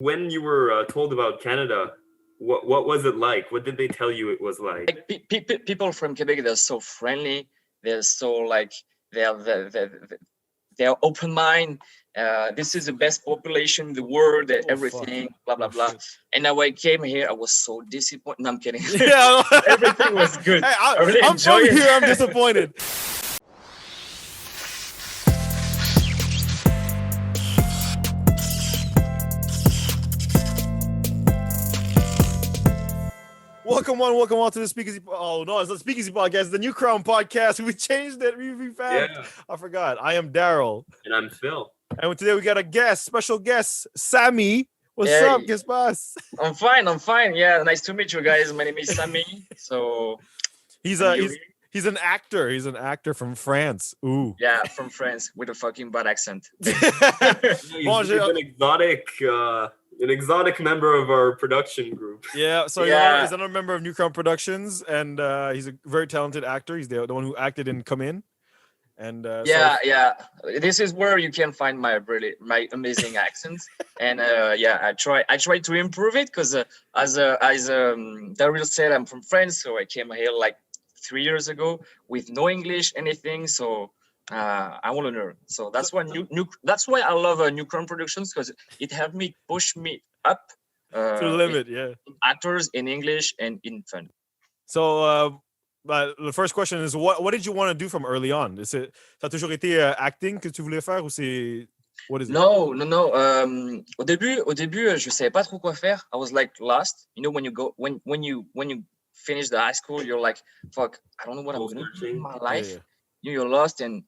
When you were told about Canada, what was it like? What did they tell you it was like? People from Quebec, they're so friendly. They're so like they're open mind. This is the best population in the world. Everything, blah blah blah. Shit. And now I came here, I was so disappointed. No, I'm kidding. Yeah, Everything was good. Hey, I really I'm from enjoyed it. here. I'm disappointed. Welcome on to the Speakeasy. Oh no, it's not Speakeasy podcast. It's the NewCrown podcast. We changed it. We revamped. Yeah. I forgot. I am Darryl, And I'm Phil. and today we got a guest, special guest, Samy. What's Yeah. up, guest boss? I'm fine. Yeah, nice to meet you guys. My name is Samy. So He's and he's an actor. He's an actor from France. Ooh. yeah, from France with a fucking bad accent. He's an exotic member of our production group. Yeah, so Yeah. he's another member of NewCrown Productions, and he's a very talented actor. He's the one who acted in Come In, and Yeah. This is where you can find my amazing accent, and I try to improve it because as Darryl said, I'm from France, so I came here like 3 years ago with no English, anything. So I want to learn. So that's why that's why I love NewCrown Productions, because it helped me push me up to the limit. Yeah. in actors, in English, and in fun. So, but the first question is, what did you want to do from early on? Is it ça a toujours été acting que tu voulais faire ou c'est what is it? No. Au début, je savais pas trop quoi faire. I was like lost. You know, when you finish the high school, you're like, fuck, I don't know what I'm gonna do in my life. Yeah. You're lost, and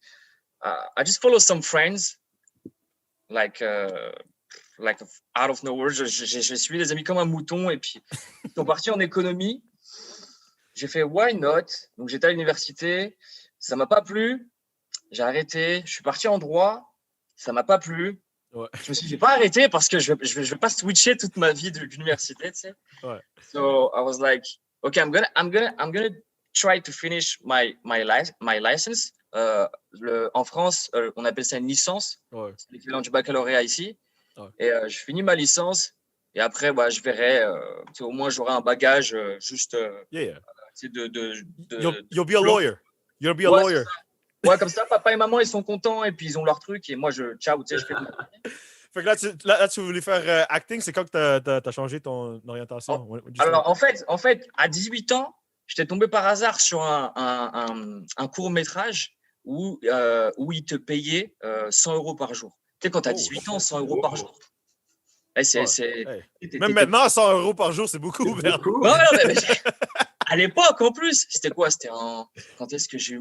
I just follow some friends, like out of nowhere. Je suis des amis comme un mouton, et puis ils sont partis en économie. J'ai fait why not? Donc j'étais à l'université, ça m'a pas plu, j'ai arrêté. Je suis parti en droit, ça m'a pas plu. Ouais. Je me suis dit, j'ai pas arrêté parce que je vais pas switcher toute ma vie d'université, tu sais. Ouais. So I was like, okay, I'm gonna try to finish my license. En France, on appelle ça une licence. Ouais. C'est l'équivalent du baccalauréat ici. Ouais. Et je finis ma licence. Et après, je verrai. Au moins, j'aurai un bagage juste. Yeah. De You'll be a lawyer. You'll be a Ouais, lawyer. Ouais, comme ça, papa et maman, ils sont contents et puis ils ont leur truc. Et moi, ciao, tu sais, je fais. Fait que là, tu voulais faire acting. C'est quand que t'as changé ton orientation? Alors, en fait, à 18 ans, j'étais tombé par hasard sur un court-métrage où il te payait 100 € par jour. Tu sais, quand tu as 18 ans, 100 € par jour. Et Même maintenant, 100 € par jour, c'est beaucoup. Merde. Non, mais à l'époque, en plus, c'était quoi? Quand est-ce que j'ai eu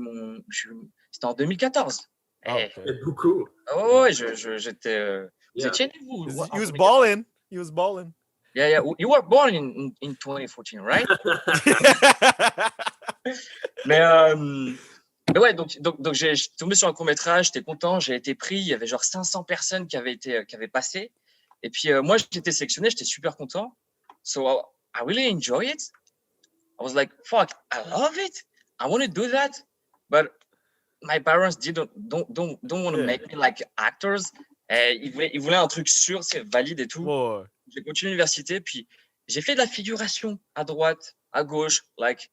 C'était en 2014. Okay. C'est beaucoup. Oh, ouais, j'étais... Vous étiez né, vous? He was balling. He was balling. Yeah. You were born in 2014, right? Mais ouais, donc j'ai tombé sur un court-métrage, j'étais content, j'ai été pris, il y avait genre 500 personnes qui avaient passé. Et puis moi, j'étais sélectionné, j'étais super content. So I really enjoy it. I was like, fuck, I love it. I want to do that. But my parents don't want to make me like actors. Ils voulaient un truc sûr, c'est valide et tout. Ouais. J'ai continué l'université, puis j'ai fait de la figuration à droite, à gauche, like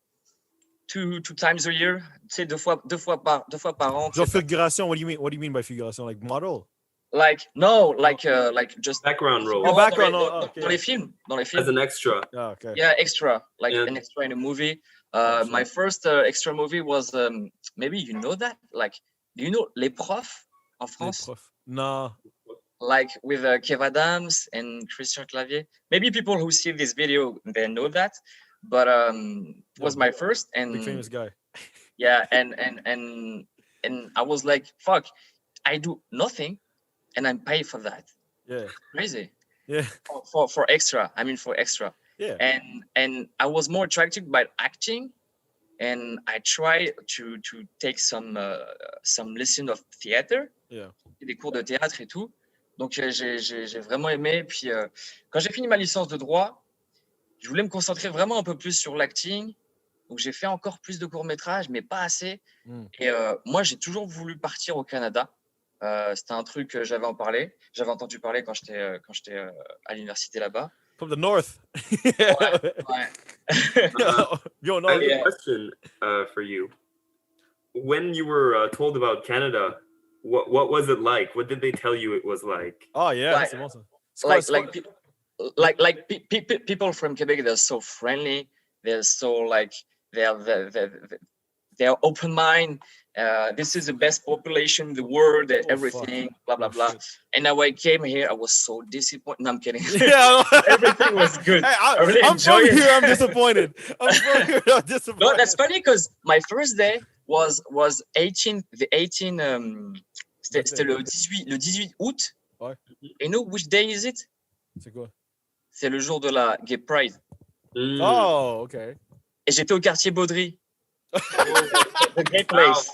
two times a year, tu sais, deux fois par an. Genre figuration, what do you mean by figuration? Like model? Like just Background role. Oh, background, dans okay. les films. As an extra. Oh, okay. Yeah, extra, like Yeah. an extra in a movie. Sure. My first extra movie was maybe you know that, like, do you know Les Profs en France? No. Like with Kev Adams and Christian Clavier. Maybe people who see this video, they know that, but it was my first, and Big famous guy. yeah, and I was like, fuck, I do nothing and I'm paid for that. Yeah. Crazy. Yeah. For extra. I mean, for extra. Yeah. And I was more attracted by acting, and I tried to take some lesson of theater. Yeah. Des cours de théâtre et tout. Donc j'ai vraiment aimé. Puis quand j'ai fini ma licence de droit, je voulais me concentrer vraiment un peu plus sur l'acting. Donc j'ai fait encore plus de courts-métrages, mais pas assez. Et moi, j'ai toujours voulu partir au Canada. C'était un truc que j'avais entendu parler quand j'étais à l'université là-bas. From the north. Ouais. Yo, no. I have Yeah. a question for you. When you were told about Canada, what was it like? What did they tell you it was like? Oh, yeah, Like- c'est bon ça. C'est quoi- People from Quebec, they're so friendly. They're so like they're open mind. This is the best population in the world. Oh, everything, blah blah Oh, blah. shit. And now I came here, I was so disappointed. No, I'm kidding. Yeah. Everything was good. Hey, I really I'm from enjoyed it. here. I'm disappointed. I'm from here. I'm disappointed. No, that's funny because my first day was 18. The 18. C'était le 18 août. Ouais. You know which day is it? C'est quoi? C'est le jour de la Gay Pride. Mm. Oh, okay. Et j'étais au quartier Baudry. The gay place.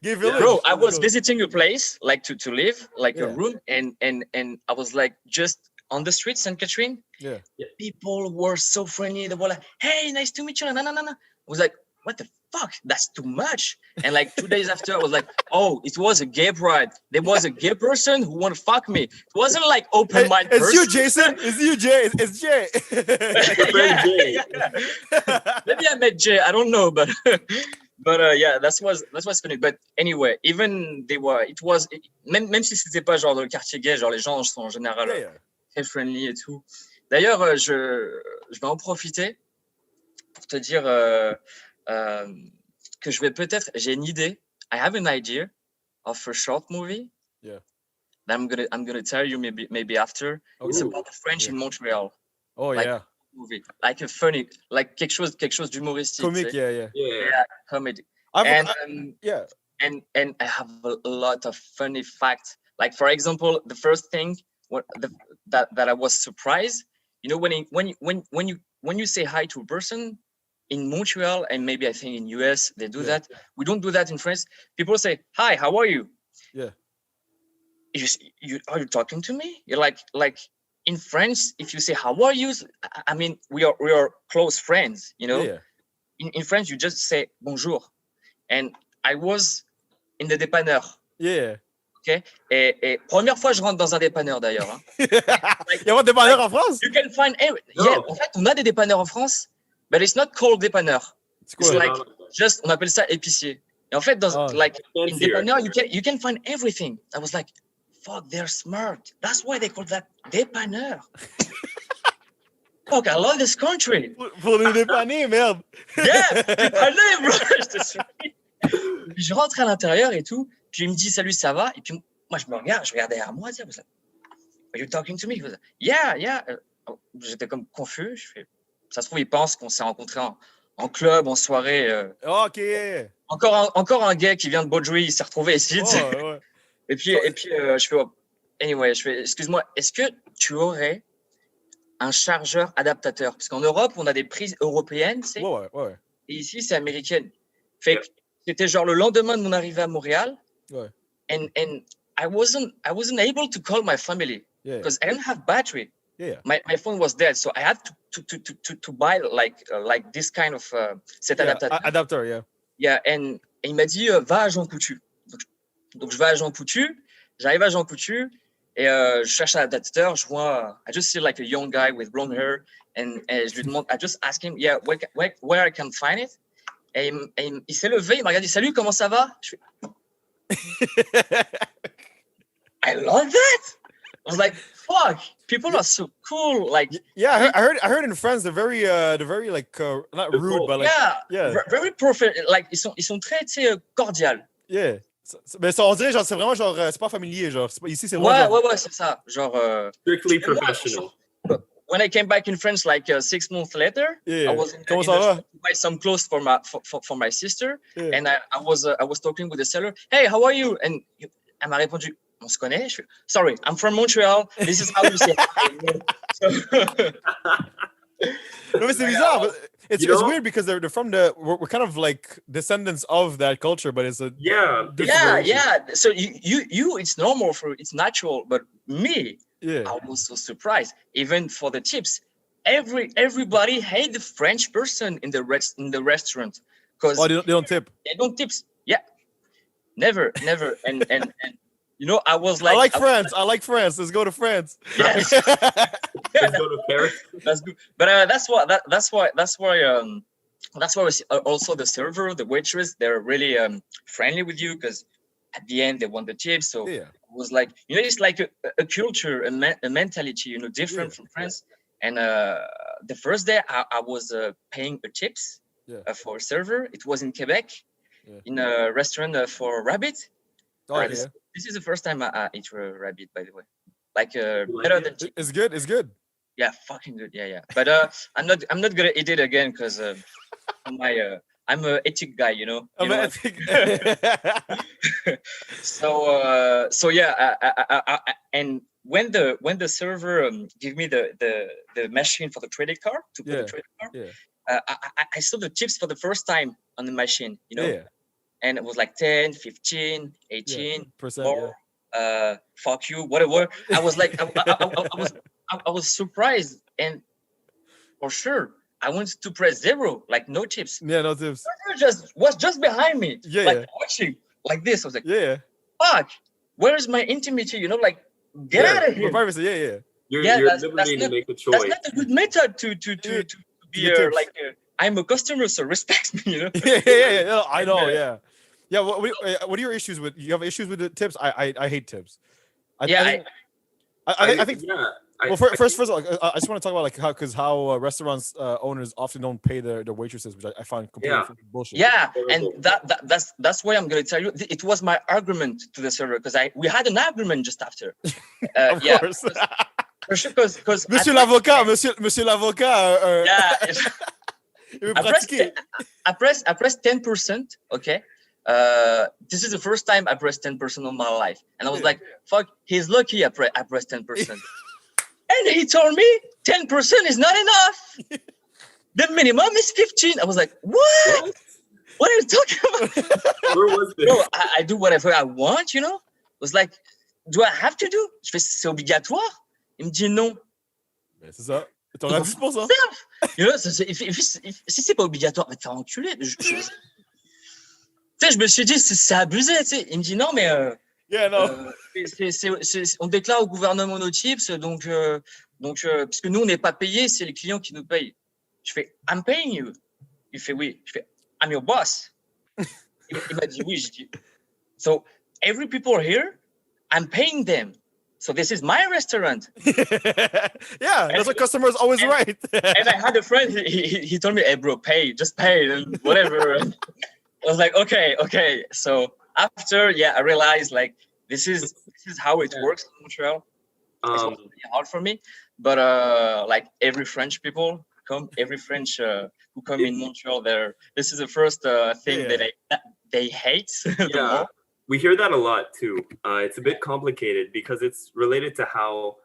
Gay village. Bro, I was visiting a place like to live, like a Yeah. room, and I was like just on the street, St. Catherine. Yeah. People were so friendly. They were like, "Hey, nice to meet you." No. I was like, "What the fuck? That's too much." And like 2 days after, I was like, "Oh, it was a gay pride. There was a gay person who wanted to fuck me. It wasn't like open mind It's person." you, Jason. It's you, Jay. It's Jay. Yeah. Maybe I met Jay. I don't know, but yeah, that's what's funny. But anyway, even même si c'était pas genre dans le quartier gay, genre les gens sont en général Yeah, yeah. très friendly et tout. D'ailleurs, je vais en profiter pour te dire que j'ai une idée. I have an idea of a short movie. Yeah. That I'm gonna tell you maybe after. It's Ooh. about the French Yeah. in Montreal. Oh, Like- yeah. Movie, like a funny, like quelque chose d'humoristique. Comique, tu sais. yeah. Yeah. Comedy. I've- And yeah. and I have a lot of funny facts. Like for example, the first thing that I was surprised, you know, when you say hi to a person in Montreal, and maybe I think in US they do Yeah. that. We don't do that in France. People say, "Hi, how are you?" Yeah. You are you talking to me? You're like in France, if you say how are you, I mean we are close friends, you know. Yeah. In France, you just say bonjour. And I was in the dépanneur. Yeah. Et première fois, je rentre dans un dépanneur d'ailleurs. Hein. Il y a pas de dépanneur en France? You can find No. yeah, en fait, on a des dépanneurs en France, but it's not called dépanneur. C'est It's quoi? like just on appelle ça épicier. Et en fait, dans Oh. like in Fancier. dépanneur, you can find everything. I was like, fuck, they're smart. That's why they call that dépanneur. Fuck, I love this country. Pour nous dépanner, merde. Yeah, dépanneur, bro. J'étais surpris. Puis je rentre à l'intérieur et tout. Puis il me dit salut, ça va? Et puis moi, je regarde derrière moi. I was like, are you talking to me? He was like, yeah. J'étais comme confus. Je fais, ça se trouve, il pense qu'on s'est rencontrés en club, en soirée. OK, yeah. Encore un gay qui vient de Baudry, il s'est retrouvé ici. tu sais. Oh, ouais. Et puis je fais, anyway, excuse-moi, est-ce que tu aurais un chargeur adaptateur? Parce qu'en Europe, on a des prises européennes, tu sais, Ouais. et ici, c'est américaine. Fait que c'était genre le lendemain de mon arrivée à Montréal. Ouais. And I wasn't able to call my family Yeah. because I didn't have battery. Yeah. My phone was dead, so I had to buy like this kind of cet Yeah, adaptateur. adapter, yeah. Yeah, and il m'a dit va à Jean Coutu. Donc je vais à Jean Coutu, j'arrive à Jean Coutu et je cherche un adaptateur, je vois I just see like a young guy with blonde hair and je lui demande I just ask him yeah where I can find it. Et il s'est levé, il m'a regardé salut, comment ça va? Je fais, I love that. I was like, fuck, people are so cool. Like, Yeah, I heard in France they're very like not rude, but like yeah, yeah. very perfect. Like, ils sont très, tu sais, cordial. Yeah. Mais ça, on dirait genre c'est vraiment genre c'est pas familier genre ici c'est vraiment genre... Ouais, c'est ça. Genre. Strictly moi, professional. When I came back in France, like 6 months later, Yeah. I was in Comment the ça va? shop to buy some clothes for my sister, Yeah. and I was talking with the seller. Hey, how are you? And elle m'a répondu, on se connaît. Je fais, sorry, I'm from Montreal. This is how you say. No, c'est bizarre. But it's You know? weird because they're from we're kind of like descendants of that culture, but it's a Yeah. different Yeah. So you, it's normal it's natural, but me, yeah. I was so surprised. Even for the tips, everybody hate the French person in the restaurant because Oh, they don't tip. they don't tips. Yeah, never, and You know, I was I like, like France. I like France. Let's go to France. yes, Let's go to Paris. that's good. But that's why also the server, the waitress, they're really friendly with you because at the end they want the tips. So Yeah. it was like, you know, it's like a culture, a mentality, you know, different Yeah. from France. And the first day I was paying a tips Yeah. for a server. It was in Quebec, Yeah. in a restaurant for rabbit. Oh, yeah. This is the first time I ate a rabbit, by the way. Like like better it? than chicken. It's good. It's good. Yeah, fucking good. Yeah. But I'm not gonna eat it again because I'm a ethic guy, you know. You know I what? think- So yeah, and when the server give me the machine for the credit card to put Yeah, the credit card, yeah. I saw the tips for the first time on the machine, you know, Yeah. and it was like 10, 15, 18 Percent. more. Fuck you, whatever. I was like, I was surprised, and for sure, I wanted to press 0, like no tips. Yeah. No tips. Server was just behind me, Yeah, like yeah. watching like this. I was like, Yeah. fuck, where's my intimacy? You know, like get Yeah, out of For here. privacy. Yeah. Yeah. You're, Yeah, you're that's liberated to not- make a That's choice. not a good method to be get tips. like I'm a customer, so respect me. You know. Yeah. No, I know. Yeah. Yeah. What are your issues with? You have issues with the tips? I hate tips. I think. Yeah. Well, first of all, I just want to talk about like how restaurants owners often don't pay their waitresses, which I find completely Yeah. fucking bullshit. Yeah, Terrible. and that's why I'm gonna tell you. It was my argument to the server because we had an argument just after. Of Yeah, course. for sure. Because Monsieur l'avocat, monsieur l'avocat. Yeah, il veut I pressed pratiquer. I pressed 10%. Okay. This is the first time I pressed 10% on my life, and I was Yeah. like, "Fuck, he's lucky." I pressed 10%, and he told me 10% is not enough. The minimum is 15. I was like, "What? What? What are you talking about?" Where was this? Bro, I do whatever I want, you know. It was like, "Do I have to do?" Je fais, "C'est obligatoire." Il me dit non. Mais c'est ça. T'en as 10 pour ça. You know, si c'est pas obligatoire, va te faire enculer. Tu sais, je me suis dit, c'est abusé, tu sais. Il me dit non, mais Yeah, no. on déclare au gouvernement nos tips, donc puisque nous, on n'est pas payé, c'est les clients qui nous payent. Je fais, I'm paying you. Il fait oui. Je fais, I'm your boss. Il m'a dit oui. Je dis, so every people here, I'm paying them. So this is my restaurant. Yeah, that's what customers always and- right. And I had a friend, he told me, hey, bro, just pay, and whatever. I was like, okay. So after, I realized, like, this is how it works in Montreal. It was really hard for me. But, like, every French who come in Montreal, this is the first thing that they hate the Yeah. most. We hear that a lot too. It's a bit complicated because it's related to how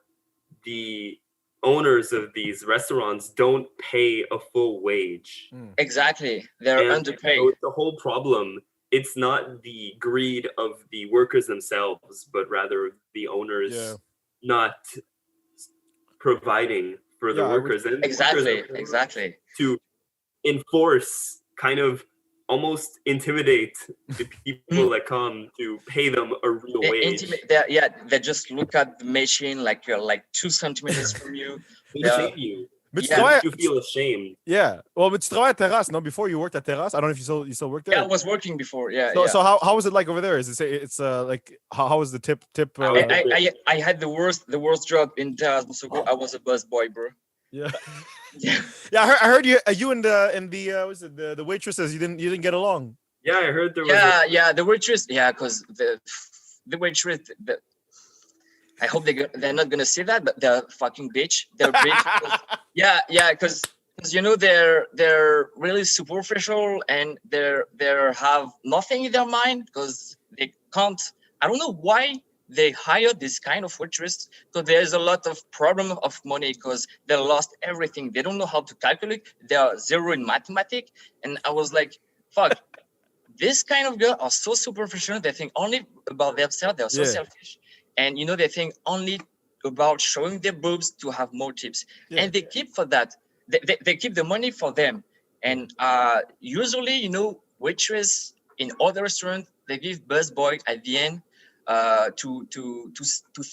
the owners of these restaurants don't pay a full wage. Exactly. They're And underpaid. so the whole problem, it's not the greed of the workers themselves, but rather the owners not providing for the Yeah, workers. And the workers are Exactly. to enforce, kind of almost intimidate the people that come to pay them a real wage. They just look at the machine like you're like 2 centimeters from you. They shame you. Mais tu Yeah. travailles, You feel ashamed. yeah. Well, but tu travailles à Terrasse, no? Before you worked at Terrasse, I don't know if you still work there. Yeah, I was working before. Yeah, So, yeah. so how was it like over there? It's like how was the tip? I had the worst job in Terasse Bonsecours. I was a bus boy, bro. Yeah. Yeah. Yeah, I heard you and the was it the waitresses you didn't get along. Yeah, I heard there was. Yeah, the waitress. Yeah, because the waitress. I hope they're not gonna say that, but they're fucking bitch. They're bitch. Yeah, because you know they're really superficial and they have nothing in their mind because they can't. I don't know why they hire this kind of waitress, because there's a lot of problem of money because they lost everything. They don't know how to calculate. They are zero in mathematics, and I was like, fuck. This kind of girl are so superficial. They think only about themselves. They're so selfish, and you know they think only about showing their boobs to have more tips, and they keep for that. They keep the money for them, and usually, you know, waitress in other restaurants they give busboy at the end to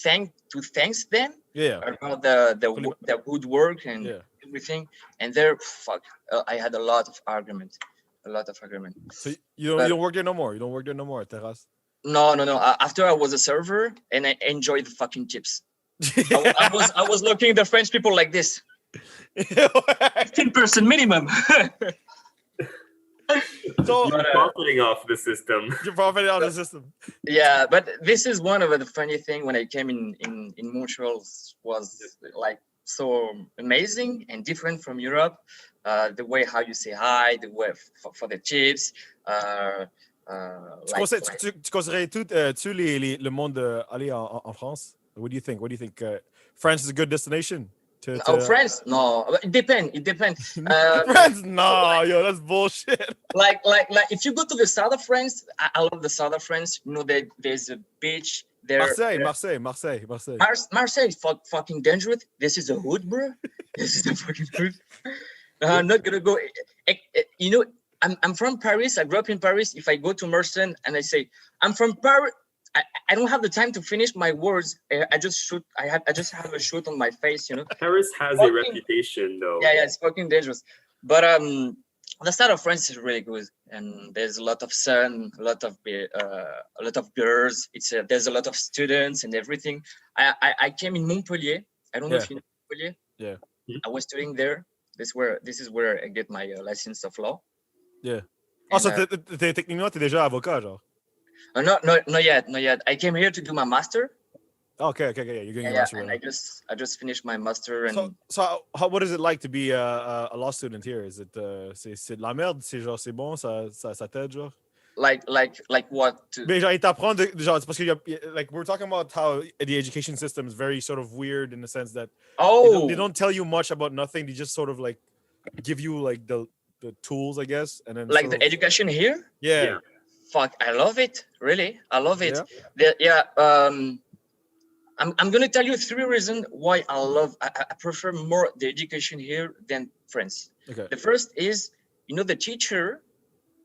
thanks them Yeah. about the good work and Yeah. everything. And there, I had a lot of argument. So you don't work there no more. You don't work there no more, Terrasse. No. After I was a server, and I enjoyed the fucking tips. I was looking at the French people like this. 15% minimum. So You're profiting off the system. you're profiting on the system. Yeah, but this is one of the funny thing when I came in Montreal was like so amazing and different from Europe. The way how you say hi, the way for the chips. Tu conseillerais tout le monde aller en France? What do you think? France is a good destination? France? No, it depends. France? No, yo, that's bullshit. Like if you go to the south of France, I love the south of France. You know, there's a beach there. Marseille is fucking dangerous. This is a hood, bro. This is a fucking hood. I'm not gonna go. You know, I'm from Paris. I grew up in Paris. If I go to Marseille and I say I'm from Paris, I don't have the time to finish my words. I just shoot. I just have a shoot on my face. You know. Paris has a reputation, though. Yeah, it's fucking dangerous. But the south of France is really good, and there's a lot of sun, a lot of girls. There's a lot of students and everything. I came in Montpellier. I don't know if you know Montpellier. Yeah. I was studying there. This is where I get my license of law. Yeah. Also, techniquement, t'es déjà avocat, genre. Not yet. I came here to do my master. Okay. Yeah, you're getting your master. And I just finished my master. And so what is it like to be a law student here? Is it c'est de la merde? C'est genre c'est bon, ça t'aide, genre? Like what? Mais genre, il t'apprend genre, it's parce que like we're talking about how the education system is very sort of weird in the sense that they don't tell you much about nothing. They just sort of like give you like the tools, I guess, and then like the education here. Yeah. Fuck, I love it. Really, I love it. Yeah. I'm gonna tell you 3 reasons why I prefer more the education here than France. Okay. The first is, you know, the teacher.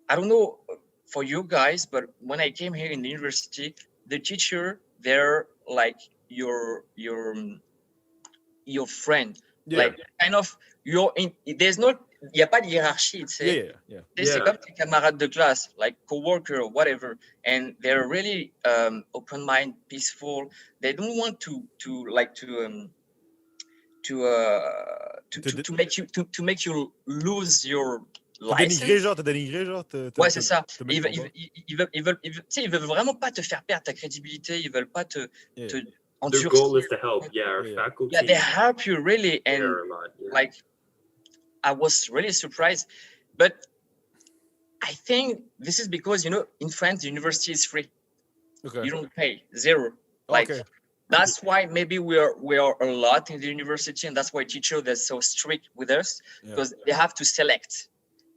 I don't know for you guys, but when I came here in the university, the teacher, they're like your friend. Yeah. Like kind of il n'y a pas de hiérarchie, tu sais. Yeah. C'est comme tes camarades de classe, like co-worker or whatever, and they're really open-minded, peaceful. They don't want to make you lose your license. Te dénigrer, genre. Ouais, c'est ça. Ils veulent vraiment pas te faire perdre ta crédibilité. Ils veulent pas te Their goal is to help. Yeah, our faculty. Yeah, they help you really, and care a lot, like I was really surprised, but I think this is because, you know, in France the university is free. Okay. You don't pay, zero. Like that's why maybe we are a lot in the university, and that's why teachers they're so strict with us because they have to select.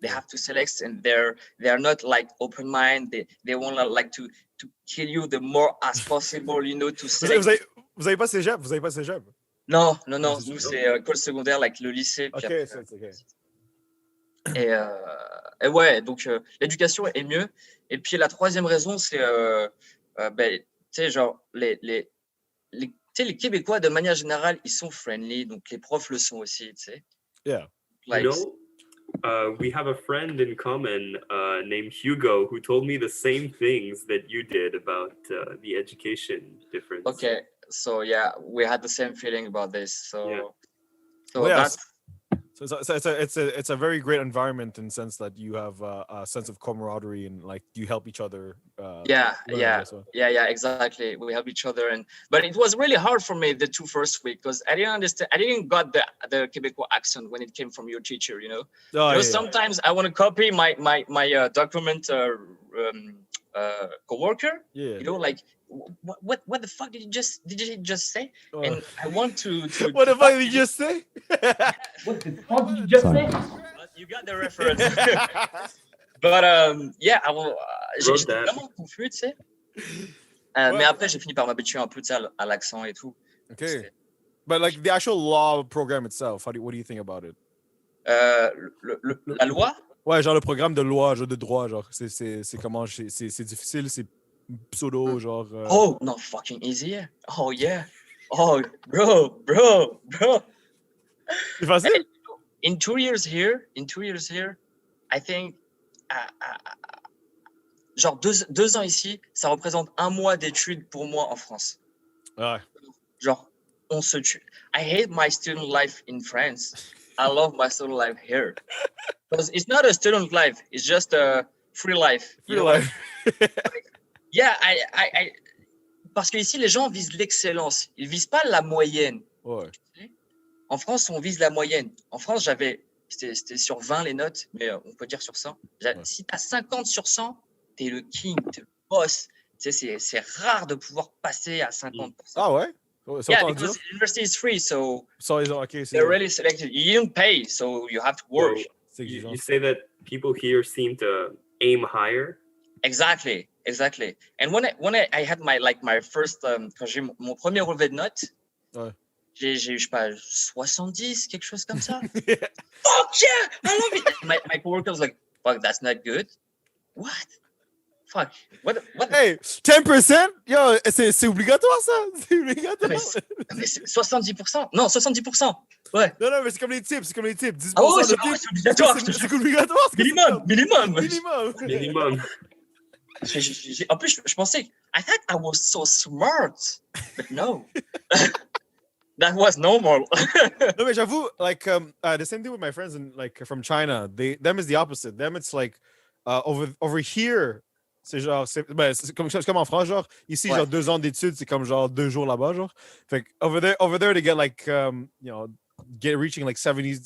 They have to select, and they're not like open mind. They want to kill you the more as possible, you know, to select. Vous avez pas cégep? Non. Nous, c'est école secondaire, like le lycée. Ok. Et ouais, donc l'éducation est mieux. Et puis la troisième raison, c'est, tu sais, genre, les Québécois, de manière générale, ils sont friendly. Donc les profs le sont aussi, tu sais. Yeah. Like, you know, we have a friend in common named Hugo who told me the same things that you did about the education difference. Okay. So yeah, we had the same feeling about this. So it's a very great environment in the sense that you have a sense of camaraderie and like you help each other. Yeah, exactly. We help each other, but it was really hard for me the 2 first week because I didn't understand. I didn't got the Quebecois accent when it came from your teacher. You know, sometimes I want to copy my document coworker. Yeah. You know, like. What the fuck did you just say? And I want to what the fuck did you just say? What the fuck did you just say? You got the reference. But yeah, j'étais vraiment confus, tu sais. Mais après, j'ai fini par m'habituer un peu à l'accent et tout. Okay. But like the actual law program itself, what do you think about it? La loi? Ouais, genre le programme de loi, genre de droit, genre c'est comment c'est difficile, pseudo, genre. Oh, not fucking easy. Oh, yeah. Oh, bro. C'est facile? In 2 years here, I think, genre 2 ans ici, ça représente 1 mois d'études pour moi en France. Ouais. Genre, on se tue. I hate my student life in France. I love my student life here. Because it's not a student life, it's just a free life. Free life. Yeah, parce que ici les gens visent l'excellence, ils visent pas la moyenne. Ouais. En France, on vise la moyenne. En France, c'était sur 20 les notes, mais on peut dire sur 100. Si tu as 50 sur 100, tu es le king, tu es le boss. Tu sais, c'est rare de pouvoir passer à 50%. Ah ouais? Yeah, because university is free, so okay, they're really selected. You didn't pay, so you have to work. So you say that people here seem to aim higher? Exactly. And when I had my first, quand j'ai eu mon premier relevé de notes, ouais. J'ai eu, je sais pas, 70, quelque chose comme ça. Fuck yeah, I love it. My coworker was like, fuck, that's not good. What? Fuck. What? Hey, 10%? Yo, c'est obligatoire ça? C'est obligatoire. Mais c'est 70%. Non, 70%. Ouais. Non, mais c'est comme les tips, 10% ah ouais, de tips. C'est obligatoire. C'est obligatoire. Minimum. En plus, je pensais, I thought I was so smart, but no. That was normal. No, mais j'avoue, like the same thing with my friends from China. Them is the opposite. Them it's like over here, c'est genre c'est comme en France, genre ici genre 2 ans d'études, c'est comme genre 2 jours là-bas, genre. Fait over there to get like reaching like 70s,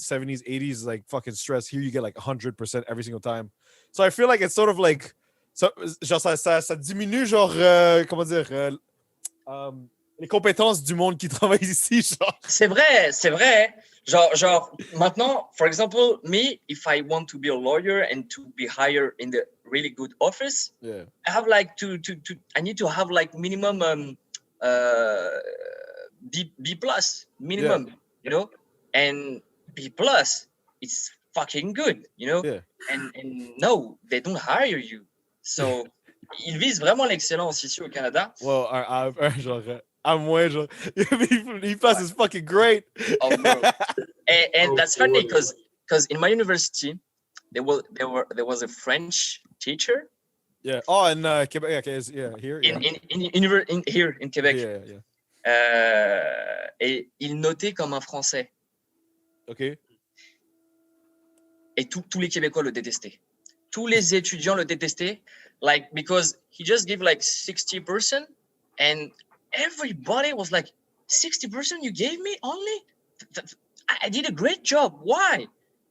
80s like fucking stress. Here you get like 100% every single time. So I feel like it's sort of like genre ça diminue genre comment dire les compétences du monde qui travaille ici, genre. C'est vrai. Genre, maintenant, for example, me, if I want to be a lawyer and to be hired in the really good office, yeah. I have like I need to have like minimum B plus minimum, you know, and B plus, it's fucking good, you know, and no, they don't hire you, so ils visent vraiment l'excellence ici au Canada. Well, genre. I'm way genre, he plus is fucking great. Oh, bro. And that's funny because in my university there was a French teacher. Yeah. Oh, in Quebec. Okay, here. Here in Quebec. Yeah. Et il notait comme un Français. Okay. Et tous les Québécois le détestaient. Tous les étudiants le détestaient, like because he just gave like 60% and everybody was like, 60% you gave me only? I did a great job. Why?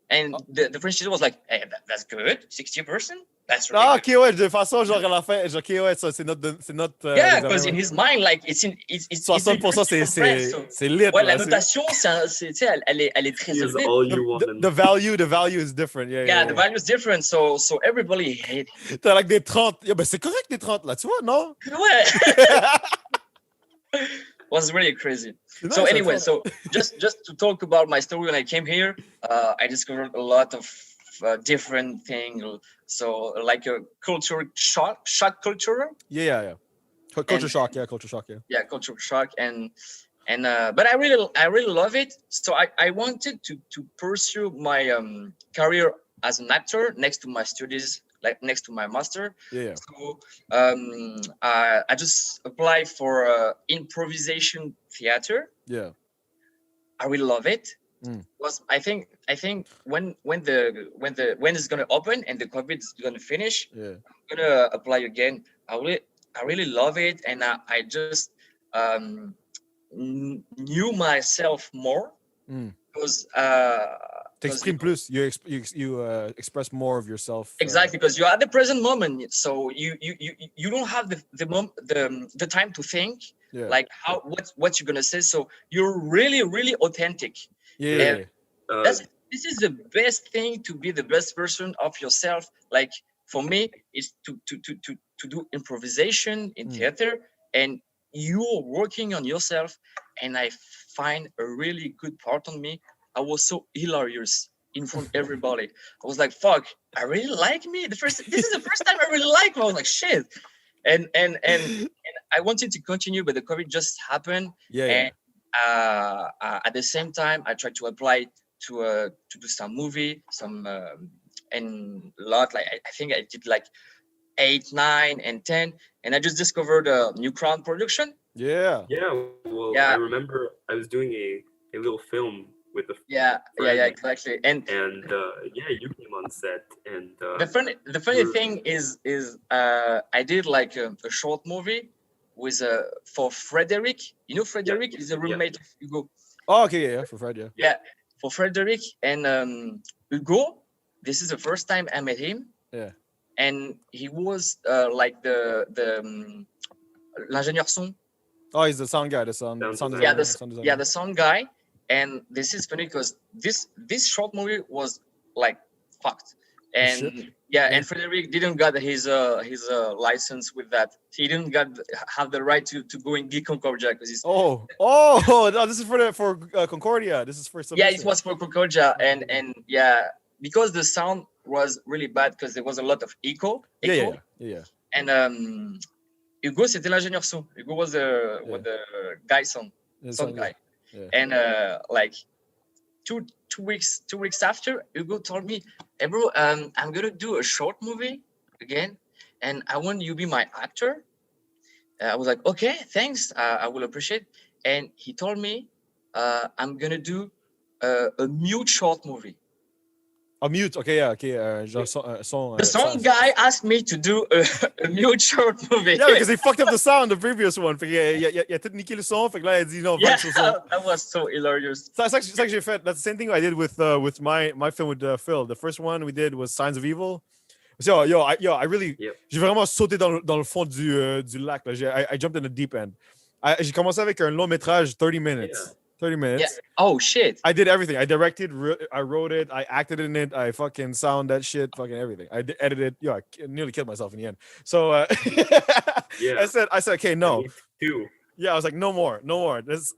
And the French teacher was like, hey, that's good. 60%? That's really good. Okay, ouais, de façon, genre, à la fin, okay, ouais, ça, c'est notre yeah, because in his mind, like, it's 60%, c'est lit. Ouais, la notation, elle est très élevée. The value is different. Yeah, the value is different, so everybody hate it. T'as like des 30. Yeah, ben, c'est correct, des 30, là, tu vois, non? Ouais. Was really crazy. Nice, so anyway, so just to talk about my story when I came here, I discovered a lot of different things. So like a culture shock culture. Yeah. Culture shock. Yeah, culture shock, and but I really love it. So I wanted to pursue my career as an actor next to my studies. Like next to my master. Yeah. So I just applied for improvisation theater. Yeah. I really love it. Was I think when it's gonna open and the COVID is gonna finish, I'm gonna apply again. I really love it, and I just knew myself more because. T'exprimes plus. You express more of yourself. Exactly, because you're at the present moment, so you don't have the time to think like what you're gonna say. So you're really authentic. Yeah. This is the best thing to be the best version of yourself. Like for me, is to do improvisation in theater, and you're working on yourself. And I find a really good part on me. I was so hilarious in front of everybody. I was like, fuck, I really like me. This is the first time I really like me. I was like, shit. And I wanted to continue, but the COVID just happened. And at the same time, I tried to apply to do some movie, and a lot. Like I think I did like 8, 9, and 10, and I just discovered a NewCrown production. Well, I remember I was doing a little film with the exactly, and you came on set, and the funny thing is I did like a short movie with for Frederick. You know, Frederick is a roommate of Hugo. Oh, okay, for Fred, for Frederick and Hugo. This is the first time I met him. Yeah. And he was like the l'ingénieur son. Oh, he's the sound guy, the sound designer. The sound guy. And this is funny because this short movie was like fucked. And and Frederick didn't got his license with that. He didn't have the right to go in Geek Concordia because he's no, this is for Concordia. This is for submission. It was for Concordia, and because the sound was really bad because there was a lot of echo. Yeah. And Hugo, c'était l'ingénieur son. Hugo was the guy sound guy. Yeah. And like two weeks after, Hugo told me, "Hey bro, I'm gonna do a short movie again, and I want you to be my actor." I was like, "Okay, thanks. I will appreciate." And he told me, "I'm gonna do a mute short movie." A mute, okay. The sound guy asked me to do a mute short movie. Yeah, because he fucked up the sound, the previous one. Il a tout niqué le son, fait que là, il a dit non. That was so hilarious. That's the same thing I did with my film with Phil. The first one we did was Signs of Evil. So, I really, j'ai vraiment sauté dans le fond du lac. Là. I jumped in the deep end. J'ai commencé avec un long métrage, 30 minutes. Yeah. 30 minutes. Yeah. Oh shit. I did everything. I directed, I wrote it, I acted in it, I fucking sound that shit, fucking everything. I edited. I nearly killed myself in the end. So I said, okay, no. Yeah, I was like, no more.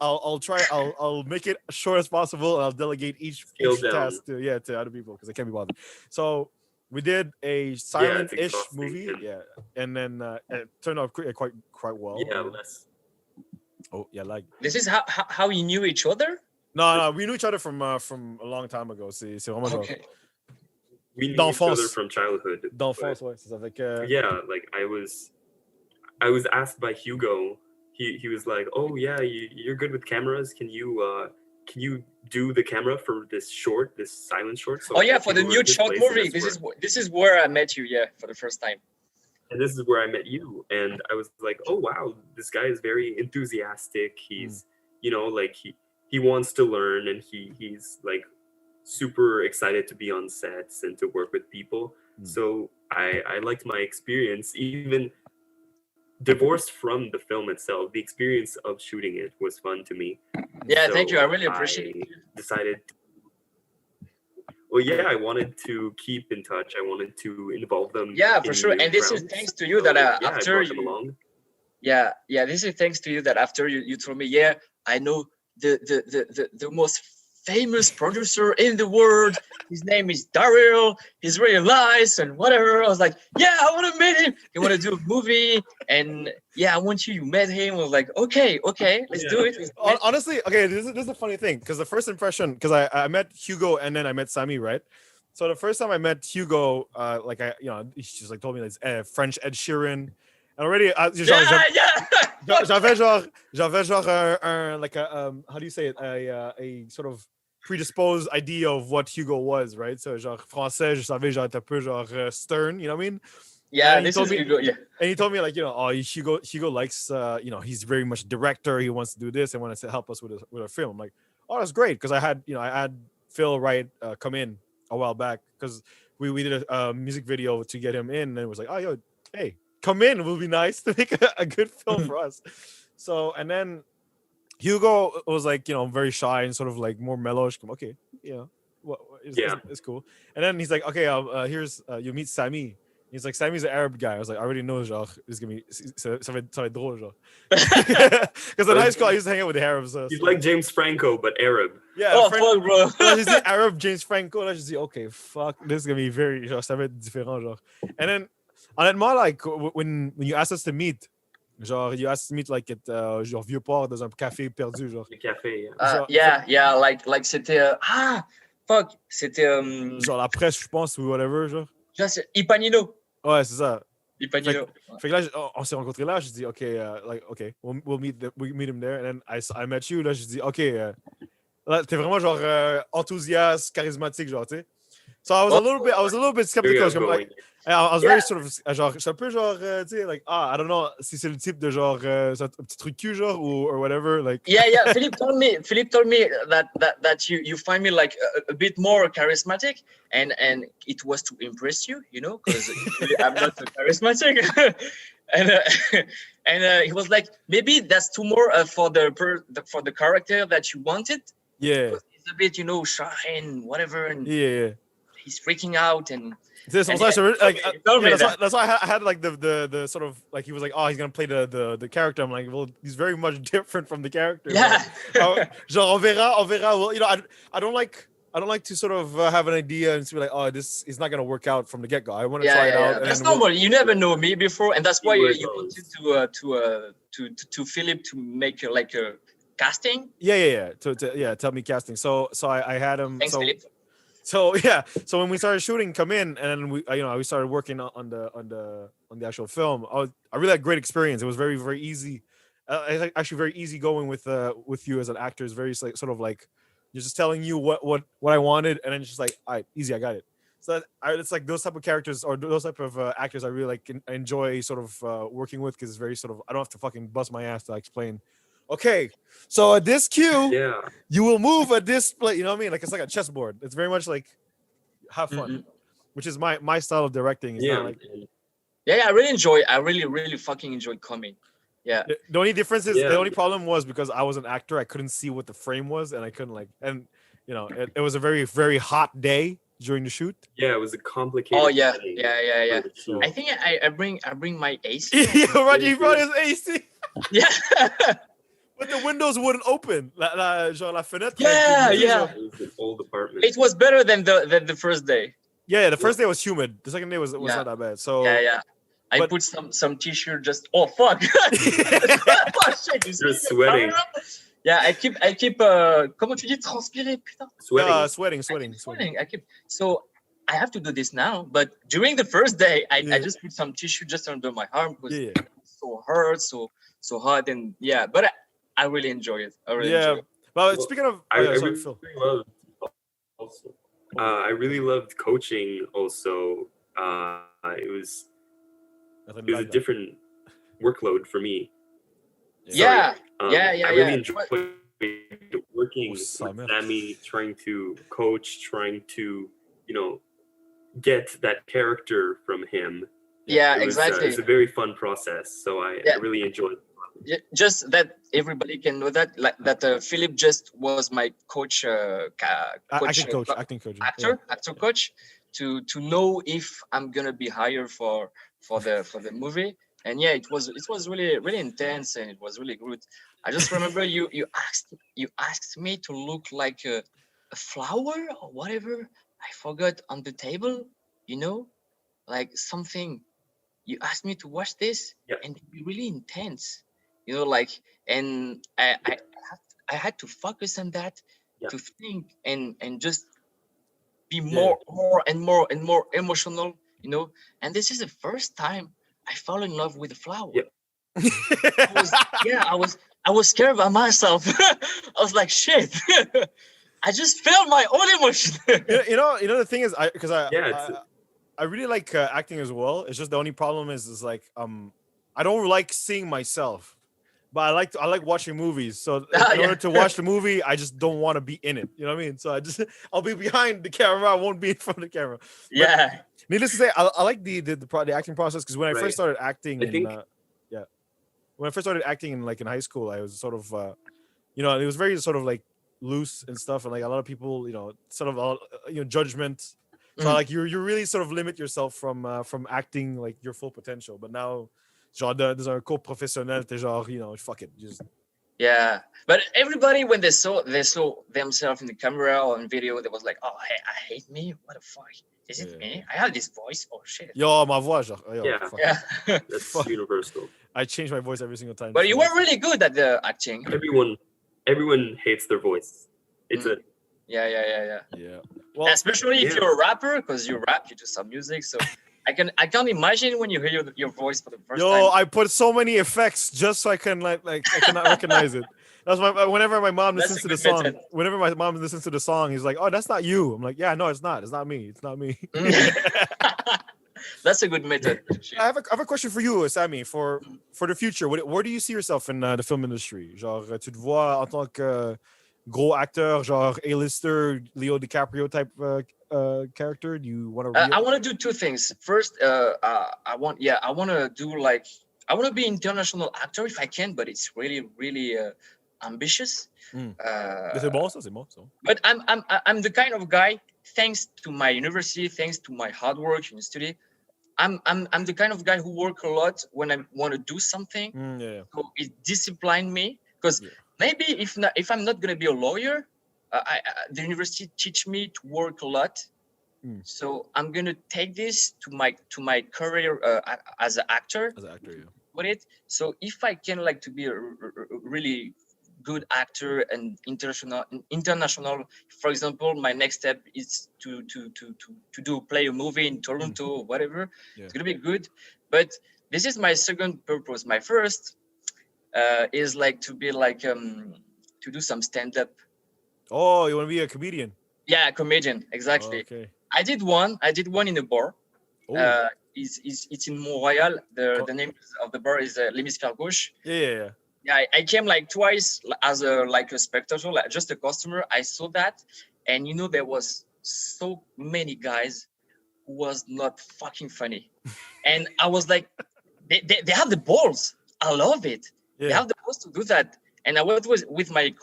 I'll try. I'll make it as short as possible, and I'll delegate each task to other people because I can't be bothered. So we did a silent-ish movie, and then it turned out quite well. Yeah, less. Oh yeah, like this is how you knew each other? No, we knew each other from a long time ago. C'est vraiment okay. We knew each other from childhood. D'enfance, ouais. C'est avec. Like I was asked by Hugo. He was like, "Oh yeah, you're good with cameras. Can you do the camera for this silent short?" So for the new short movie. This is where I met you. Yeah, for the first time. And this is where I met you, and I was like, "Oh wow, this guy is very enthusiastic. He's, like he wants to learn, and he's like super excited to be on sets and to work with people." So I liked my experience, even divorced from the film itself. The experience of shooting it was fun to me. Yeah, thank you. I really appreciate it. Decided. Well, I wanted to keep in touch. I wanted to involve them. Yeah, for sure. And this is thanks to you that after you. Yeah. This is thanks to you that after you told me, I know the most famous producer in the world. His name is Darryl. He's really nice and whatever. I was like, I want to meet him. You want to do a movie? And I want you. You met him. I was like, okay, let's do it. Honestly, okay, this is a funny thing because the first impression, because I met Hugo and then I met Samy, right? So the first time I met Hugo, he just like told me like French Ed Sheeran. And already, j'avais genre un how do you say it? A sort of predisposed idea of what Hugo was, right? So genre français, je savais genre un peu genre stern, you know what I mean? Yeah, this is Hugo. Yeah, and he told me like Hugo likes he's very much director. He wants to do this and wants to help us with a film. I'm like, oh, that's great because I had Phil Wright come in a while back because we did a music video to get him in, and it was like, oh hey, come in, it will be nice to make a good film for us. So and then Hugo was like very shy and sort of like more mellowish. Okay, it's cool. And then he's like, okay, here's you meet Samy. He's like, Sammy's an Arab guy. I was like, I already know, genre, it's gonna be, ça va être drôle, genre. Because in high school, I used to hang out with the Arabs. He's like James Franco, but Arab. Yeah, fuck, bro. He's the Arab James Franco. Là, je dis, okay, fuck, this is gonna be very, genre, ça va être différent, genre. And then honnêtement, like, when you asked us to meet, genre, you asked us to meet, like, at, genre, Vieux-Port, dans un café perdu, genre. Le café. Yeah, like c'était fuck, c'était genre la presse, je pense, ou whatever, genre. Ipanino. Ouais, c'est ça. Ipanino. Fait que là, on s'est rencontrés là, je dis, OK, we'll meet him there. And then I met you, là, je dis, OK, là, t'es vraiment, genre, enthousiaste, charismatique, genre, tu sais. So I was a little bit skeptical. Like, I was very sort of, genre, je suis un peu genre, tu sais, like, I don't know si c'est le type de genre, un petit truc cul, genre, or whatever, like. Yeah. Philippe told me that you find me like a bit more charismatic, and it was to impress you, you know, because I'm not charismatic. and he was like, maybe that's too more for the character that you wanted. Yeah. He's a bit, you know, shy and whatever, and yeah. He's freaking out and. That's why I had like the sort of like, he was like, oh, he's gonna play the character. I'm like, well, he's very much different from the character. Yeah. Genre, on verra. Well, you know, I don't like to sort of have an idea and to be like, oh, this is not gonna work out from the get go. I want to try it out. That's normal. You never know me before, and that's why you wanted to Philip to make like a casting. Yeah. To tell me casting. So I had him. Thanks, Philip. So when we started shooting, come in, and we started working on the actual film. I really had a great experience. It was very, very easy. It's actually very easy going with you as an actor. It's very like, sort of like, you're just telling you what I wanted, and then it's just like, all right, easy, I got it. So it's like those type of characters or those type of actors I really like enjoy sort of working with, because it's very sort of, I don't have to fucking bust my ass to explain. Okay, so at this cue, you will move at this play. You know what I mean? Like, it's like a chessboard. It's very much like have fun, which is my style of directing. It's not like, I really fucking enjoyed coming. Yeah. The only difference is the only problem was because I was an actor, I couldn't see what the frame was, and I couldn't and you know, it was a very, very hot day during the shoot. Yeah, it was a complicated. Oh yeah. So. I think I bring my AC. Yeah, Roger, he brought his AC. Yeah. But the windows wouldn't open. Genre la fenêtre. Yeah. It was an old apartment. It was better than the first day. Yeah, the first day was humid. The second day was not that bad. So I put some t-shirt just. Oh fuck! Oh shit! You're sweating. Yeah, I keep. Comment tu dis transpirer, putain? Sweating. So I have to do this now, but during the first day, I just put some tissue just under my arm because it was so hurt, so hot, and but I really enjoy it. Enjoy it. Well, speaking of, I really loved coaching. Also, it was a different workload for me. I really enjoyed working with Samy, trying to coach, trying to, you know, get that character from him. Exactly. It's a very fun process, so I really enjoyed it. Just that everybody can know that, like that. Philip just was my coach, acting coach, to know if I'm gonna be hired for the movie. And it was really intense, and it was really good. I just remember you asked me to look like a flower or whatever. I forgot on the table, you know, like something. You asked me to watch this, and it'd be really intense, you know, like, and I had to focus on that, to think and just be more and more emotional, you know. And this is the first time I fell in love with a flower. I was scared by myself. I was like, shit. I just felt my own emotion. you know the thing is, I really like acting as well. It's just the only problem is like I don't like seeing myself, but I like watching movies. So in order to watch the movie, I just don't want to be in it. You know what I mean? So I'll be behind the camera. I won't be in front of the camera. But needless to say, I like the acting process, because when I first started acting, when I first started acting in high school, I was sort of you know, it was very sort of like loose and stuff, and like a lot of people, you know, sort of judgment. So like you really sort of limit yourself from acting like your full potential. But now, genre dans un cours professionnel, t'es genre, you know, fuck it, just. Yeah, but everybody, when they saw themselves in the camera or in video, they was like, oh, I hate me. What the fuck? Is it me? I have this voice. Oh shit. Yo, ma voix, genre. Yo, Yeah. fuck. Yeah. That's universal. I change my voice every single time. But you were really good at the acting. Everyone hates their voice. It's a Yeah. Well, especially if you're a rapper, because you rap, you do some music. So I can't imagine when you hear your voice for the first time. I put so many effects just so I can like I cannot recognize it. That's why whenever my mom listens to the song, he's like, "Oh, that's not you." I'm like, "Yeah, no, it's not. It's not me. It's not me." That's a good method. I have a question for you, Samy, for the future. Where do you see yourself in the film industry? Genre, tu te vois en tant que gros acteur, genre A-lister, Leo DiCaprio type character? Do you want to? I want to do two things. First, I want to be international actor if I can, but it's really ambitious. C'est bon, ça. But I'm the kind of guy, thanks to my university, thanks to my hard work in the study, I'm the kind of guy who work a lot when I want to do something. So it disciplined me, because maybe if I'm not gonna be a lawyer, the university teach me to work a lot. So I'm gonna take this to my career as an actor. With it. So if I can like to be a really good actor and international, for example, my next step is to play a movie in Toronto or whatever. It's gonna be good. But this is my second purpose. My first is like to be like to do some stand-up. Oh, you want to be a comedian? Yeah, a comedian, exactly. Okay. I did one in a bar. It's in Montreal. The name of the bar is L'Hémisphère Gauche. Yeah. Yeah, I came like twice as a spectator, like just a customer. I saw that, and there was so many guys who was not fucking funny, and I was like, they have the balls. I love it. Yeah. They have the balls to do that. And I was with my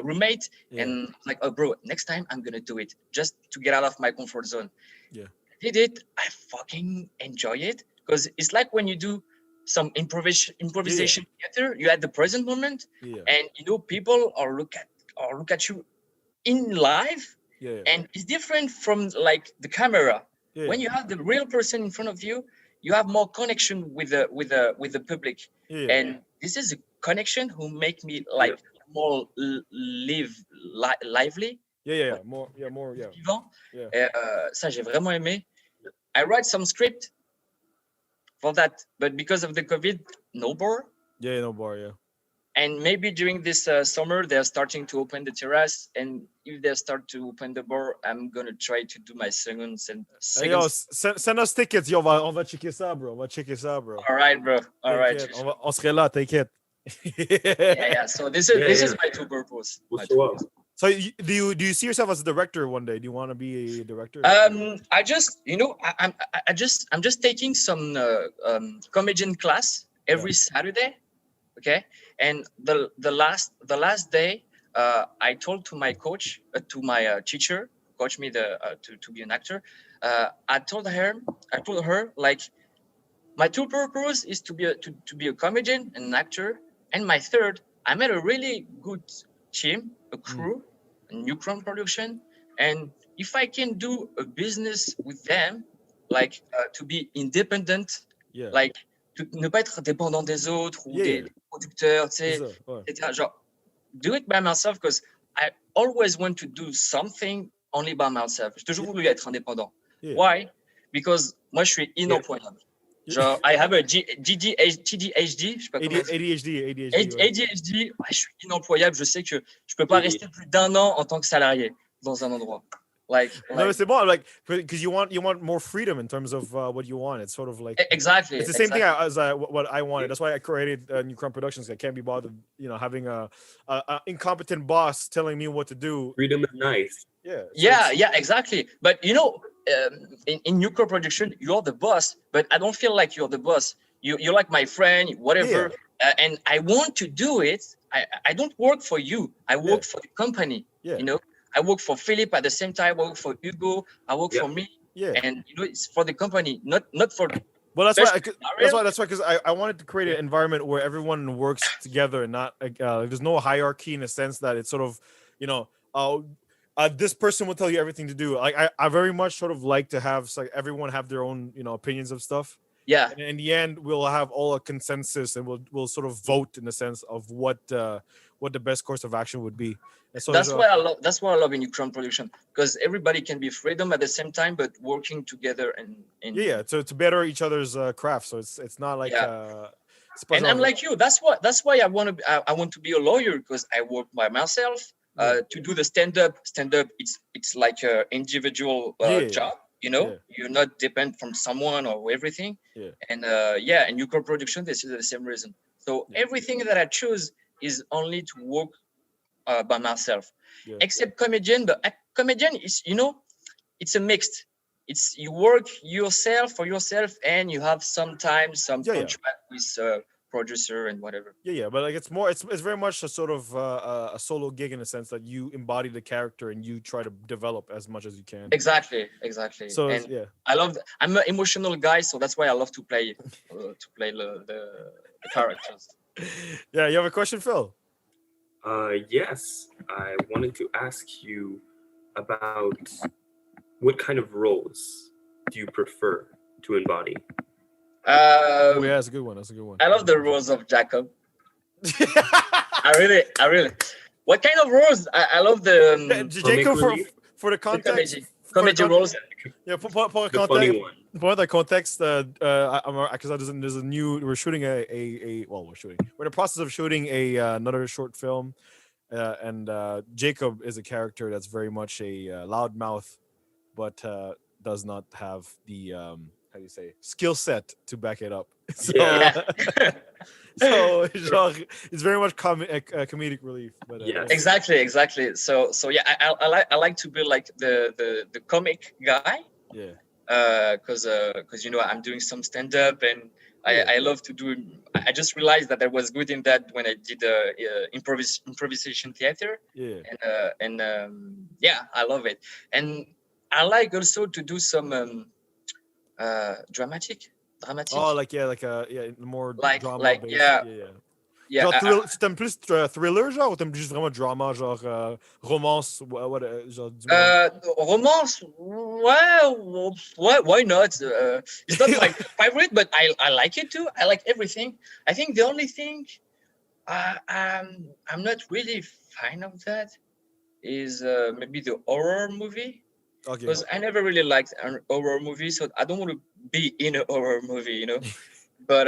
roommate, and like, oh, bro, next time I'm gonna do it just to get out of my comfort zone. Yeah, I did it. I fucking enjoy it, because it's like when you do some improvisation theater, you're at the present moment, and people are look at you in live, and it's different from like the camera. When you have the real person in front of you, you have more connection with the public, and this is a connection who make me like more lively. More Vivant. Ça j'ai vraiment aimé. I write some script for that, but because of the COVID, no bar. No bar. And maybe during this summer, they're starting to open the terrace, and if they start to open the bar, I'm gonna try to do my second. Yo, send us tickets. Yo, on va checker ça, bro. All right, bro. All right. On serait là, t'inquiète. Yeah. So this is my two purpose. So do you see yourself as a director one day? Do you want to be a director? I just I'm just taking some comedian class every Saturday. Okay, and the last day, I told to my coach, to my teacher, coach me to be an actor. I told her like, my two purpose is to be a comedian and an actor, and my third, I met a really good team, a crew, a NewCrown production, and if I can do a business with them, like to be independent, like ne pas être dépendant des autres ou des producteurs, tu sais, etc. Genre, do it by myself, because I always want to do something only by myself. J'ai toujours voulu être indépendant. Why? Because moi, je suis inemployable. Genre, I have a TDHD, je sais pas comment ADHD. Ouais, je suis inemployable. Je sais que je peux pas rester plus d'1 an en tant que salarié dans un endroit. No, c'est bon, like, because you want more freedom in terms of what you want. It's sort of like exactly. It's the same thing as what I wanted. That's why I created NewCrown Productions. I can't be bothered, having a incompetent boss telling me what to do. Freedom is nice. Yeah, exactly. But in NewCrown Production, you're the boss, but I don't feel like you're the boss. You're like my friend, whatever. And I want to do it. I don't work for you. I work for the company. I work for Philip at the same time. I work for Hugo. I work for me. And it's for the company, not for. Well, that's why because I wanted to create an environment where everyone works together and not there's no hierarchy in a sense that it's sort of this person will tell you everything to do. Like I very much sort of like to have like everyone have their own, you know, opinions of stuff. Yeah. And in the end, we'll have all a consensus, and we'll sort of vote in the sense of what the best course of action would be. And so that's what I love. That's what I love in NewCrown production, because everybody can be freedom at the same time, but working together and to better each other's craft. So it's not like and I'm like you. That's why I want to be a lawyer, because I work by myself. To do the stand-up, it's like an individual job. You know, you're not dependent from someone or everything. And and NewCrown production, this is the same reason. So everything that I choose is only to work by myself, except comedian. But comedian is, you know, it's a mixed. It's you work yourself for yourself, and you have sometimes some contract with producer and whatever. But like it's very much a sort of a solo gig in the sense that you embody the character and you try to develop as much as you can. Exactly. So and I love I'm an emotional guy, so that's why I love to play the characters. You have a question, Phil? Yes, I wanted to ask you about what kind of roles do you prefer to embody? That's a good one. I love the roles of Jacob. I really. What kind of roles? I love the Jacob for the context. Comedy roles. Yeah, for the funny one. For the context, because there's a new. We're shooting we're in the process of shooting another short film, and Jacob is a character that's very much a loudmouth, but does not have the how do you say skill set to back it up. So, so it's very much comedic relief. But exactly. So I like to be like the comic guy. Because you know I'm doing some stand up, and I love to do. I just realized that I was good in that when I did improvisation theater. And I love it, and I like also to do some dramatic. Oh, more like drama like based. Yeah. T'aimes plus thriller genre ou t'aimes juste vraiment drama genre romance genre romance, well, why not? It's not my favorite, but I like it too. I like everything. I think the only thing I'm not really fan of that is maybe the horror movie. Because I never really liked an horror movie, so I don't want to be in a horror movie, you know. But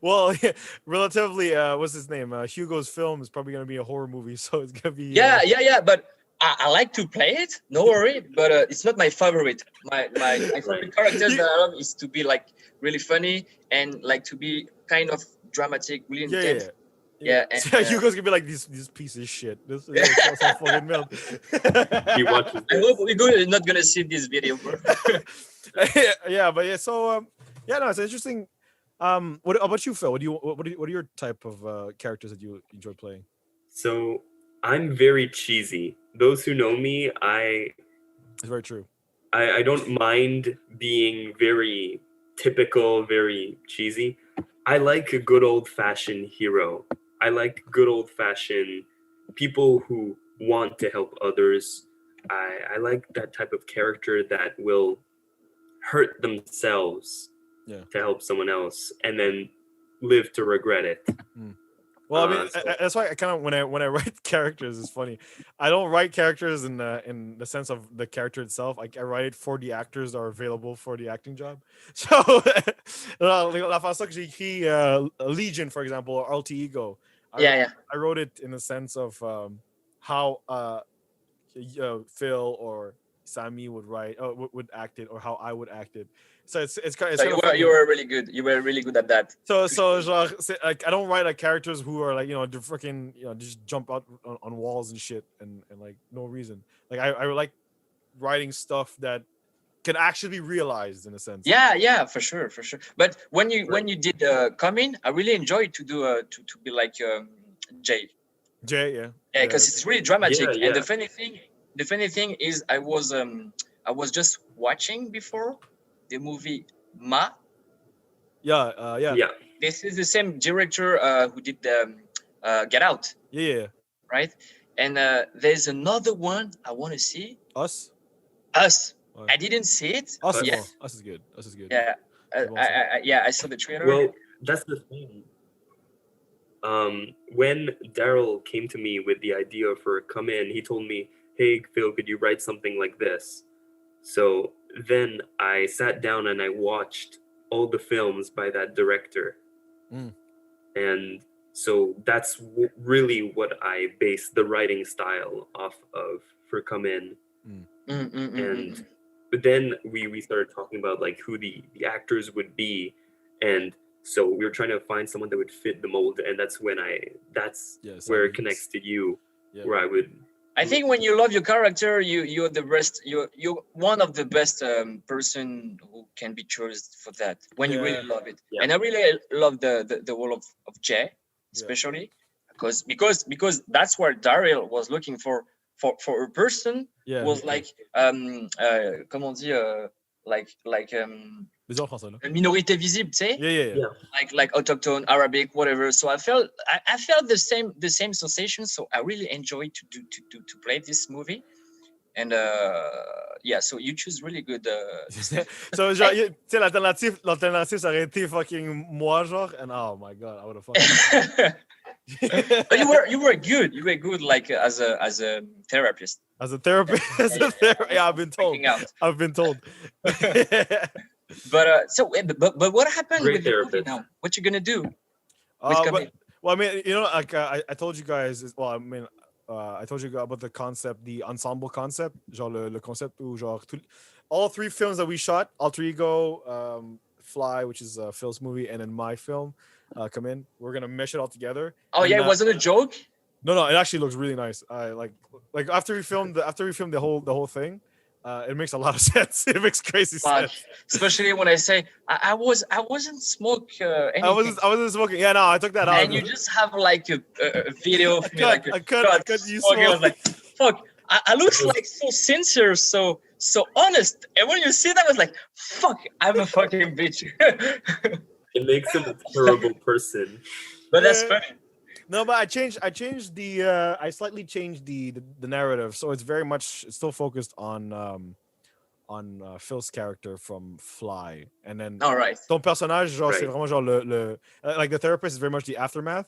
well, relatively, what's his name? Hugo's film is probably gonna be a horror movie, so it's gonna be. Yeah. But I like to play it, no worry. But it's not my favorite. My favorite characters that I love is to be like really funny and like to be kind of dramatic, really intense. Yeah. And Hugo's gonna be like this piece of shit. This is fucking milk. He watches. I hope Hugo is not gonna see this video, bro. So no, it's interesting. What about you, Phil? What are your type of characters that you enjoy playing? So I'm very cheesy. Those who know me, it's very true. I don't mind being very typical, very cheesy. I like a good old-fashioned hero. I like good old-fashioned people who want to help others. I like that type of character that will hurt themselves to help someone else and then live to regret it. Well, I mean, that's why I kind of when I write characters, it's funny. I don't write characters in the sense of the character itself. Like I write it for the actors that are available for the acting job. So, la façon que j'ai écrit Legion, for example, or Alter Ego. I wrote it in the sense of how Phil or Samy would act it, or how I would act it. So it's you were really good. You were really good at that. So genre, like I don't write like characters who are like they're freaking just jump out on walls and shit and like no reason. Like I like writing stuff that can actually be realized in a sense. Yeah, for sure. But when you did Come In, I really enjoyed to do to be like Jay. Yeah, because it's really dramatic. And the funny thing is I was just watching before the movie Ma. Yeah. This is the same director who did Get Out. Yeah. Right? And there's another one I want to see. Us. Ouais. I didn't see it. Us yet. Bon. Us is good. Us is good. Yeah. I saw the trailer. Well, that's the thing. When Darryl came to me with the idea for Come In, he told me, "Hey, Phil, could you write something like this?" So then I sat down and I watched all the films by that director. And so that's really what I based the writing style off of for Come In. And but then we started talking about like who the actors would be, and so we were trying to find someone that would fit the mold, and that's when where it connects to you, where I would. I think when you love your character, you're the best. You're one of the best person who can be chosen for that. When you really love it, and I really love the role of Jay, especially because that's where Darryl was looking for a person was like comment on dit une minorité visible, tu sais? Yeah. Like autochtone, Arabic, whatever. So I felt the same sensation. So I really enjoyed to play this movie. And so you choose really good. So genre, tu sais, l'alternative ça aurait été fucking moi genre, and oh my god, I would have fucking. But you were good like as a therapist. As a therapist, yeah, I've been told. But what happened Great with the movie now? What you gonna do? Well, I mean, you know, like I told you guys. I told you about the concept, the ensemble concept, genre le concept où genre all three films that we shot, Alter Ego, Fly, which is Phil's movie, and then my film, Come In. We're gonna mesh it all together. Oh yeah, it wasn't a joke. No, it actually looks really nice. Like after we filmed the whole thing, it makes a lot of sense. It makes crazy sense. Especially when I say I wasn't smoking anything. I wasn't smoking. Yeah, no, I took that out. And you just have like a video of me like I cut you smoking. I was like, fuck. I look like so sincere, so honest. And when you see that, I was like, fuck, I'm a fucking bitch. It makes him a terrible person. But that's funny. No, but I slightly changed the narrative, so it's very much still focused on Phil's character from Fly, and then ton personnage, genre, c'est vraiment genre le like the therapist is very much the aftermath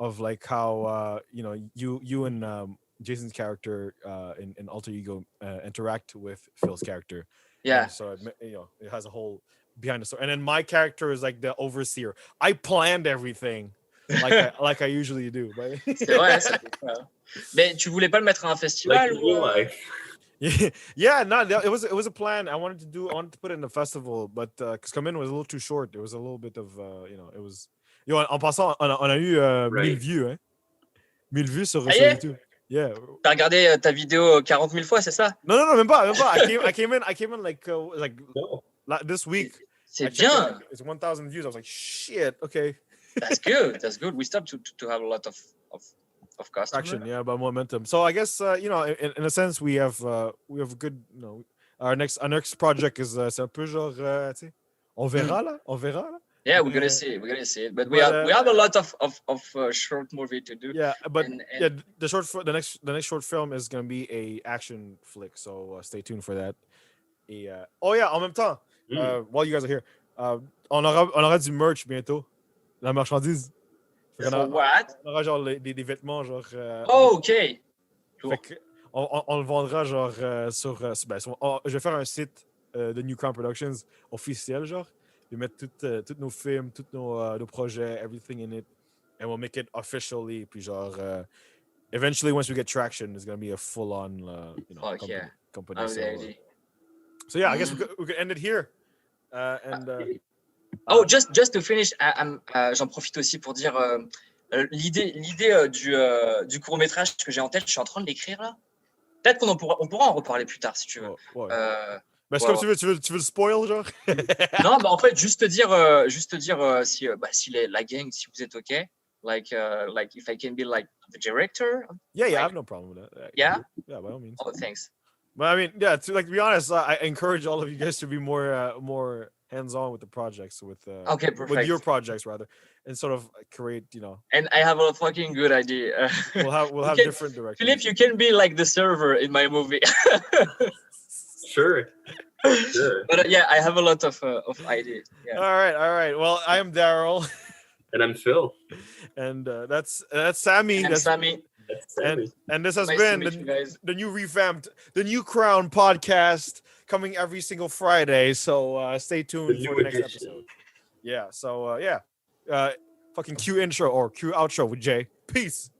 of like how you and Jason's character in Alter Ego interact with Phil's character. Yeah. And so it has a whole behind the story, and then my character is like the overseer. I planned everything. Like I usually do. But... C'est vrai, ça fait ça. Mais tu voulais pas le mettre à un festival like real life. Yeah, no, it was a plan. I wanted to put it in a festival, but because Come In was a little too short. It was a little bit of it was. En passant, on a eu 1000 vues, hein. 1000 vues sur YouTube. Yeah. T'as regardé ta vidéo 40 000 fois, c'est ça? Non, même pas. I came in like this week. C'est bien. It's 1,000 views. I was like, shit. Okay. That's good. We start to have a lot of customers. Action, yeah, about momentum. So I guess in a sense we have a good, our next project is c'est un peu genre tu sais, on verra là. Yeah, we're gonna see it. But we have a lot of short movie to do. Yeah, but the next short film is gonna be a action flick. So stay tuned for that. Et en même temps, while you guys are here, on aura du merch bientôt. La marchandise. What? On aura genre des vêtements genre. OK. Cool. On le vendra genre sur. Je vais faire un site de NewCrown Productions officiel genre. Je vais mettre tous nos films, tous nos projets, everything in it, and we'll make it officially. Puis genre, eventually once we get traction, it's gonna be a full on company. So yeah, I guess we could end it here. Just to finish, j'en profite aussi pour dire l'idée du court-métrage que j'ai en tête, je suis en train de l'écrire là. Peut-être qu'on pourra en reparler plus tard si tu veux. Est-ce que tu veux le spoil genre? Non, en fait, juste te dire si la gang, si vous êtes OK, like if I can be like the director. Yeah, I have no problem with that. Yeah, by all means. Oh, thanks. But I mean, to be honest, I encourage all of you guys to be more hands-on with the projects, with perfect. your projects rather, and sort of create, And I have a fucking good idea. we'll have different directions. Philippe, you can be like the server in my movie. Sure. But yeah, I have a lot of ideas. Yeah. All right. Well, I am Darryl. And I'm Phil. And that's Samy. And Samy. And this has Nice been to meet you guys. the new revamped, the NewCrown podcast, coming every single Friday. So stay tuned for the next episode. Yeah. So fucking cue intro or cue outro with Jay. Peace.